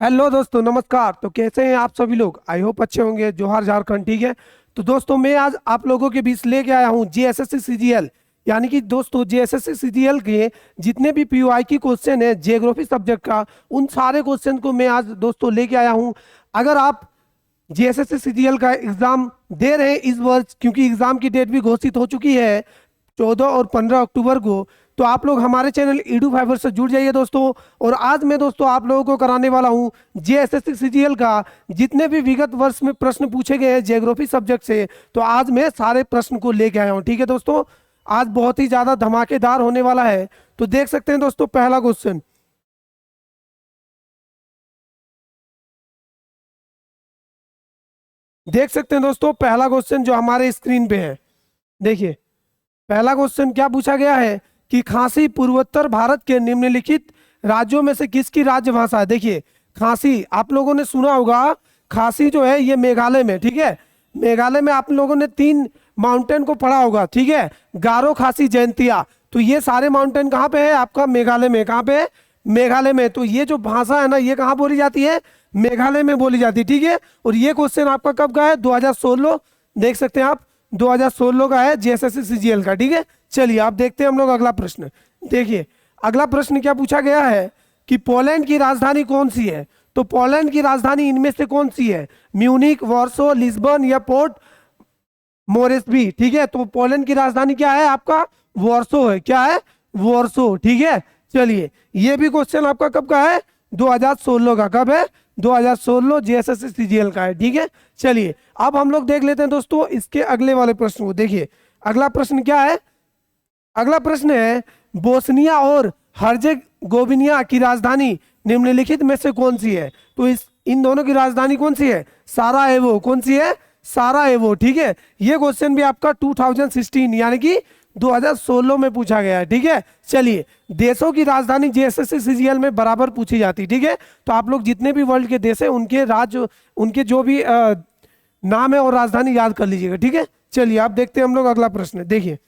Hello दोस्तों, नमस्कार। तो कैसे हैं आप सभी लोग? आई होप अच्छे होंगे। जोहार झारखंड। ठीक है। तो दोस्तों, मैं आज आप लोगों के बीच लेके आया हूँ जीएसएससी सीजीएल, यानी कि दोस्तों जीएसएससी सीजीएल के जितने भी पीओआई की क्वेश्चन है जियोग्राफी सब्जेक्ट का, उन सारे क्वेश्चन को मैं आज दोस्तों लेके आया हूँ। अगर आप जीएसएससी सीजीएल का एग्जाम दे रहे हैं इस वर्ष, क्योंकि एग्जाम की डेट भी घोषित हो चुकी है 14 और 15 अक्टूबर को, तो आप लोग हमारे चैनल ईडू फाइबर से जुड़ जाइए दोस्तों। और आज मैं दोस्तों आप लोगों को कराने वाला हूं जेएसएससी सीजीएल का जितने भी विगत वर्ष में प्रश्न पूछे गए हैं ज्योग्राफी सब्जेक्ट से, तो आज मैं सारे प्रश्न को लेके आया हूं। ठीक है दोस्तों, आज बहुत ही ज्यादा धमाकेदार होने वाला है। तो देख सकते हैं दोस्तों, पहला क्वेश्चन देख सकते हैं दोस्तों, पहला क्वेश्चन जो हमारे स्क्रीन पे है। देखिए, पहला क्वेश्चन क्या पूछा गया है कि खासी पूर्वोत्तर भारत के निम्नलिखित राज्यों में से किसकी राज्य भाषा है। देखिए, खासी आप लोगों ने सुना होगा। खासी जो है ये मेघालय में, ठीक है। मेघालय में आप लोगों ने तीन माउंटेन को पढ़ा होगा, ठीक है। गारो, खासी, जयंतिया। तो ये सारे माउंटेन कहाँ पे है आपका? मेघालय में। कहाँ पे है? मेघालय में। तो ये जो भाषा है ना, ये कहाँ बोली जाती है? मेघालय में बोली जाती है, ठीक है। और ये क्वेश्चन आपका कब का है? 2016। देख सकते हैं आप, 2016 का है जेएसएससी सीजीएल का, ठीक है। चलिए आप देखते हैं हम लोग अगला प्रश्न। देखिए, अगला प्रश्न क्या पूछा गया है कि पोलैंड की राजधानी कौन सी है। तो पोलैंड की राजधानी इनमें से कौन सी है? म्यूनिक, वॉर्सो, लिस्बन या पोर्ट मोरेस्बी। ठीक है, तो पोलैंड की राजधानी क्या है आपका? वॉर्सो है। क्या है? वॉर्सो, ठीक है। चलिए, ये भी क्वेश्चन आपका कब का है? 2016 का। कब है? 2016 जेएसएससी सीजीएल का है, ठीक है। चलिए अब हम लोग देख लेते हैं दोस्तों इसके अगले वाले प्रश्न को। देखिए, अगला प्रश्न क्या है? अगला प्रश्न है बोस्निया और हर्जेगोविना की राजधानी निम्नलिखित में से कौन सी है। तो इस इन दोनों की राजधानी कौन सी है? साराएवो। कौन सी है? साराएवो, ठीक है। ये क्वेश्चन भी आपका 2016 यानी कि 2016 में पूछा गया है, ठीक है। चलिए, देशों की राजधानी जेएसएससी सीजीएल में बराबर पूछी जाती है, ठीक है। तो आप लोग जितने भी वर्ल्ड के देश है उनके राज्य, उनके जो भी नाम है और राजधानी याद कर लीजिएगा, ठीक है। चलिए आप देखते हैं हम लोग अगला प्रश्न। देखिए,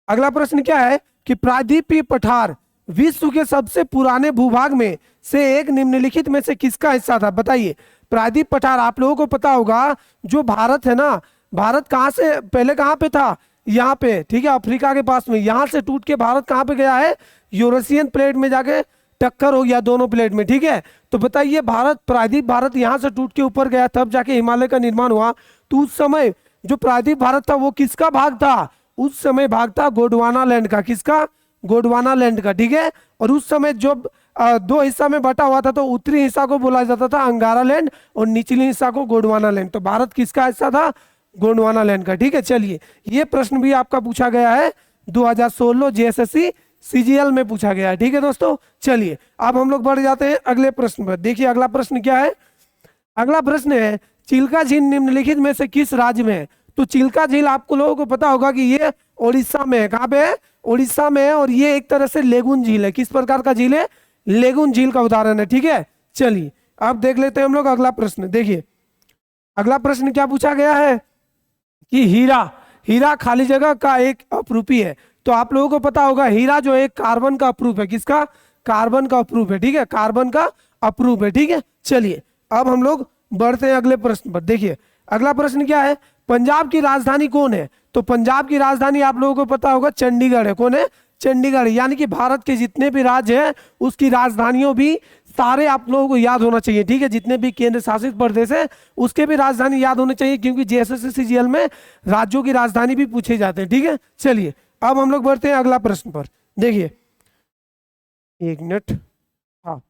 अगला प्रश्न क्या है कि प्रायद्वीपीय पठार विश्व के सबसे पुराने भूभाग में से एक निम्नलिखित में से किसका हिस्सा था? बताइए। प्रायद्वीप पठार आप लोगों को पता होगा, जो भारत है ना, भारत कहाँ से पहले कहाँ पे था? यहाँ पे, ठीक है, अफ्रीका के पास में। यहाँ से टूट के भारत कहाँ पे गया है? यूरेशियन प्लेट में जाके टक्कर हो गया दोनों प्लेट में, ठीक है। तो बताइए, भारत, प्रायद्वीप भारत यहाँ से टूट के ऊपर गया, तब जाके हिमालय का निर्माण हुआ। तो उस समय जो प्रायद्वीप भारत था वो किसका भाग था? उस समय भाग था गोंडवाना लैंड का। किसका? गोंडवाना लैंड का, ठीक है। और उस समय जो दो हिस्सा में बटा हुआ था, तो उत्तरी हिस्सा को बोला जाता था अंगारा लैंड और निचली हिस्सा को गोंडवाना लैंड। तो भारत किसका हिस्सा था? गोंडवाना लैंड का, ठीक है। चलिए, ये प्रश्न भी आपका पूछा गया है 2016 जेएसएससी सीजीएल में पूछा गया है, ठीक है दोस्तों। चलिए अब हम लोग बढ़ जाते हैं अगले प्रश्न पर। देखिए, अगला प्रश्न क्या है? अगला प्रश्न है चिल्का झील निम्नलिखित में से किस राज्य में है। तो चिल्का झील आपको लोगों को पता होगा कि ये उड़ीसा में है। कहाँ पे है? उड़ीसा में है। और ये एक तरह से लेगुन झील है। किस प्रकार का झील है? लेगुन झील का उदाहरण है, ठीक है। चलिए अब देख लेते हैं हम लोग अगला प्रश्न। देखिए, अगला प्रश्न क्या पूछा गया है कि हीरा, हीरा खाली जगह का एक अपरूपी है। तो आप लोगों को पता होगा हीरा जो एक कार्बन का अप्रूप है। किसका? कार्बन का अप्रूप है, ठीक है। कार्बन का अप्रूप है, ठीक है। चलिए अब हम लोग बढ़ते हैं अगले प्रश्न पर। देखिए, अगला प्रश्न क्या है? पंजाब की राजधानी कौन है? तो पंजाब की राजधानी आप लोगों को पता होगा चंडीगढ़ है। कौन है? चंडीगढ़। यानी कि भारत के जितने भी राज्य हैं उसकी राजधानियों भी सारे आप लोगों को याद होना चाहिए, ठीक है। जितने भी केंद्र शासित प्रदेश है उसके भी राजधानी याद होने चाहिए, क्योंकि जेएसएससी सीजीएल में राज्यों की राजधानी भी पूछे जाते हैं, ठीक है। चलिए अब हम लोग बढ़ते हैं अगला प्रश्न पर। देखिए, एक मिनट। हाँ,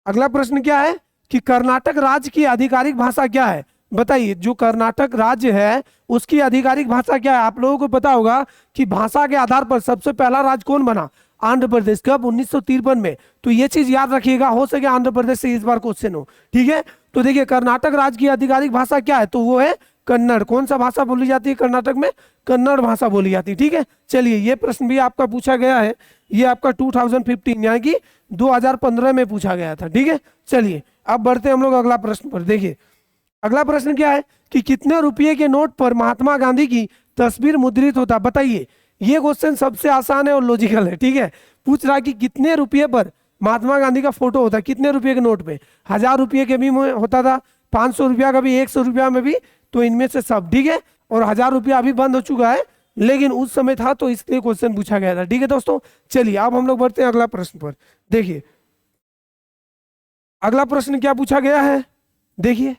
अगला प्रश्न क्या है कि कर्नाटक राज्य की आधिकारिक भाषा क्या है? बताइए, जो कर्नाटक राज्य है उसकी आधिकारिक भाषा क्या है? आप लोगों को पता होगा कि भाषा के आधार पर सबसे पहला राज्य कौन बना? आंध्र प्रदेश। कब? 1953 में। तो ये चीज याद रखिएगा, हो सके आंध्र प्रदेश से इस बार क्वेश्चन हो, ठीक है। तो देखिए, कर्नाटक राज्य की आधिकारिक भाषा क्या है? तो वो है कन्नड़। कौन सा भाषा बोली जाती है कर्नाटक में? कन्नड़ भाषा बोली जाती है, ठीक है। चलिए, ये प्रश्न भी आपका पूछा गया है। ये आपका 2015 यानी कि 2015 में पूछा गया था, ठीक है। चलिए अब बढ़ते हैं हम लोग अगला प्रश्न पर। देखिए, अगला प्रश्न क्या है कि कितने रुपये के नोट पर महात्मा गांधी की तस्वीर मुद्रित होता? बताइए। ये क्वेश्चन सबसे आसान है और लॉजिकल है, ठीक है। पूछ रहा है कि कितने रुपये पर महात्मा गांधी का फोटो होता है कितने रुपए के नोट में, 1000 रुपये के भी में होता था, 500 रुपया का भी, 100 रुपया में भी, तो इनमें से सब, ठीक है। और 1000 रुपया अभी बंद हो चुका है, लेकिन उस समय था तो इसलिए क्वेश्चन पूछा गया था, ठीक है दोस्तों। चलिए अब हम लोग बढ़ते हैं अगला प्रश्न पर। देखिए अगला प्रश्न क्या पूछा गया है, देखिए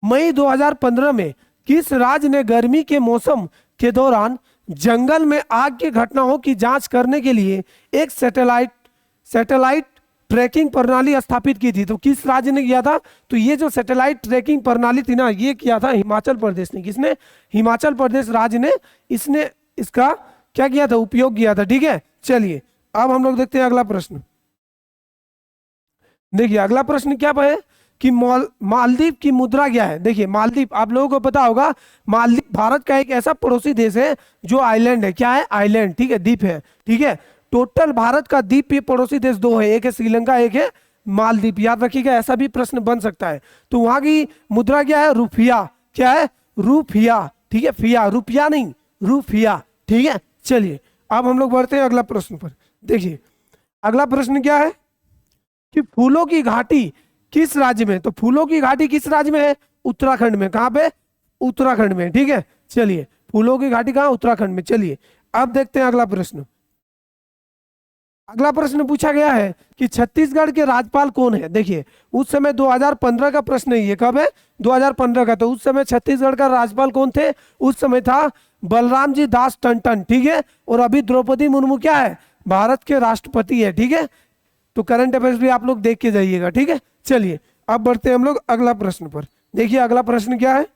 मई 2015 में किस राज्य ने गर्मी के मौसम के दौरान जंगल में आग की घटनाओं की जांच करने के लिए एक सैटेलाइट ट्रैकिंग प्रणाली स्थापित की थी। तो किस राज्य ने किया था, तो ये जो सैटेलाइट ट्रैकिंग प्रणाली थी ना, ये किया था हिमाचल प्रदेश ने। किसने, हिमाचल प्रदेश राज्य ने इसने इसका क्या किया था, उपयोग किया था, ठीक है। चलिए अब हम लोग देखते हैं अगला प्रश्न। देखिए अगला प्रश्न क्या है कि मालदीव की मुद्रा क्या है। देखिए मालदीव, आप लोगों को पता होगा, मालदीव भारत का एक ऐसा पड़ोसी देश है जो आइलैंड है, क्या है, आइलैंड, ठीक है, द्वीप है, ठीक है। टोटल भारत का द्वीप पे पड़ोसी देश 2 है, एक है श्रीलंका, एक है मालदीव, याद रखिएगा, ऐसा भी प्रश्न बन सकता है। तो वहां की मुद्रा क्या है, रुपया, क्या है, रुपया, ठीक है, फिया, रुपया नहीं, रुपया, ठीक है। चलिए अब हम लोग बढ़ते हैं अगला प्रश्न पर। देखिए अगला प्रश्न क्या है कि फूलों की घाटी किस राज्य में, तो फूलों की घाटी किस राज्य में है, उत्तराखंड में। कहां पे, उत्तराखंड में, ठीक है। चलिए फूलों की घाटी कहां, उत्तराखंड में। चलिए अब देखते हैं अगला प्रश्न। अगला प्रश्न पूछा गया है कि छत्तीसगढ़ के राज्यपाल कौन है। देखिए उस समय 2015 का प्रश्न है, ये कब है, 2015 का। तो उस समय छत्तीसगढ़ का राज्यपाल कौन थे, उस समय था बलराम जी दास टंडन, ठीक है। और अभी द्रौपदी मुर्मू क्या है, भारत के राष्ट्रपति है, ठीक है। तो करंट अफेयर्स भी आप लोग देख के जाइएगा, ठीक है। चलिए अब बढ़ते हैं हम लोग अगला प्रश्न पर। देखिए अगला प्रश्न क्या है,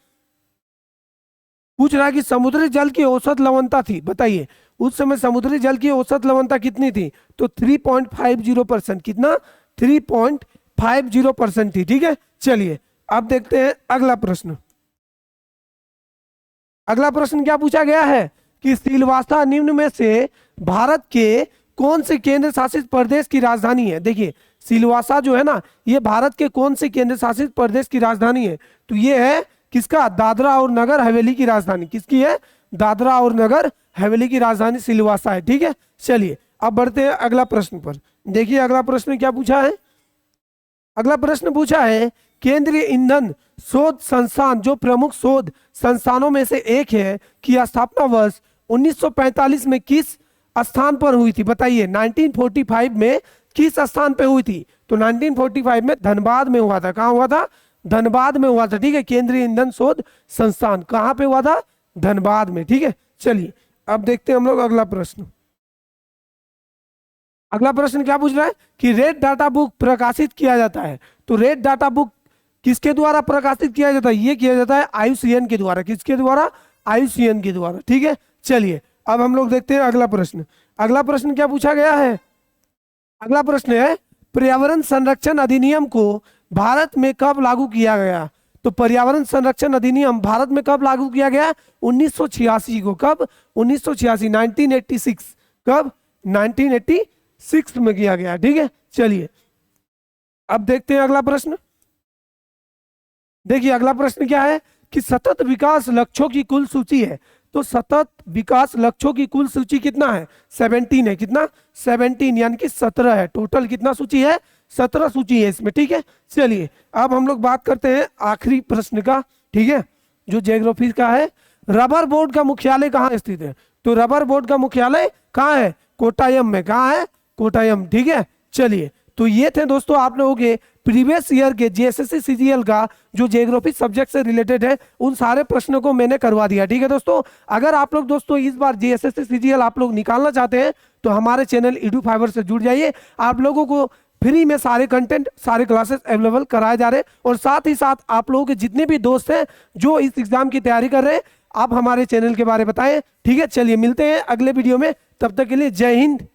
पूछ रहा है कि समुद्री जल की औसत लवणता थी, बताइए उस समय समुद्री जल की औसत लवणता कितनी थी, तो 3.50%, कितना, 3.50% थी, ठीक है। चलिए अब देखते हैं अगला प्रश्न। अगला प्रश्न क्या पूछा गया है कि सिलवासा निम्न में से भारत के कौन से केंद्र शासित प्रदेश की राजधानी है। देखिए सिलवासा जो है ना, ये भारत के कौन से केंद्र शासित प्रदेश की राजधानी है, तो ये है किसका, दादरा और नगर हवेली की राजधानी, किसकी है, दादरा और नगर हवेली की राजधानी सिलवासा है, ठीक है। चलिए अब बढ़ते हैं अगला प्रश्न पर। देखिए अगला प्रश्न क्या पूछा है, अगला प्रश्न पूछा है केंद्रीय ईंधन शोध संस्थान जो प्रमुख शोध संस्थानों में से एक है की स्थापना वर्ष 1945 में किस स्थान पर हुई थी, बताइए 1945 में किस स्थान पे हुई थी, तो 1945 में धनबाद में हुआ था। कहां हुआ था, धनबाद में हुआ था, ठीक है। केंद्रीय ईंधन शोध संस्थान कहां पे हुआ था, धनबाद में, ठीक है। चलिए अब देखते हैं हम लोग अगला प्रश्न। अगला प्रश्न क्या पूछ रहा है कि रेड डाटा बुक प्रकाशित किया जाता है, तो रेड डाटा बुक किसके द्वारा प्रकाशित किया जाता है, ये किया जाता है IUCN के द्वारा, किसके द्वारा, IUCN के द्वारा, ठीक है। चलिए अब हम लोग देखते हैं अगला प्रश्न। अगला प्रश्न क्या पूछा गया है, अगला प्रश्न है पर्यावरण संरक्षण अधिनियम को भारत में कब लागू किया गया, तो पर्यावरण संरक्षण अधिनियम भारत में कब लागू किया गया, 1986 को। कब, 1986, 1986, कब, 1986 में किया गया, ठीक है। चलिए अब देखते हैं अगला प्रश्न। देखिए अगला प्रश्न क्या है कि सतत विकास लक्ष्यों की कुल सूची है, तो सतत विकास लक्ष्यों की कुल सूची कितना है, 17 है, कितना, 17 यानी कि 17 है, टोटल कितना सूची है, 17 सूची है इसमें, ठीक है। चलिए अब हम लोग बात करते हैं आखिरी प्रश्न का, ठीक है, जो ज्योग्राफी का है। रबर बोर्ड का मुख्यालय कहाँ स्थित है, तो रबर बोर्ड का मुख्यालय कहाँ है, कोट्टायम में, कहाँ है, कोट्टायम, ठीक है। चलिए तो ये थे दोस्तों आप लोगों के प्रीवियस ईयर के जीएसएससी सीजीएल का जो ज्योग्राफी सब्जेक्ट से रिलेटेड है उन सारे प्रश्नों को मैंने करवा दिया, ठीक है दोस्तों। अगर आप लोग दोस्तों इस बार जीएसएससी सीजीएल आप लोग निकालना चाहते हैं तो हमारे चैनल ईडू फाइबर से जुड़ जाइए। आप लोगों को फ्री में सारे कंटेंट, सारे क्लासेस अवेलेबल कराए जा रहे हैं, और साथ ही साथ आप लोगों के जितने भी दोस्त हैं जो इस एग्जाम की तैयारी कर रहे हैं, आप हमारे चैनल के बारे में बताएं, ठीक है। चलिए मिलते हैं अगले वीडियो में, तब तक के लिए जय हिंद,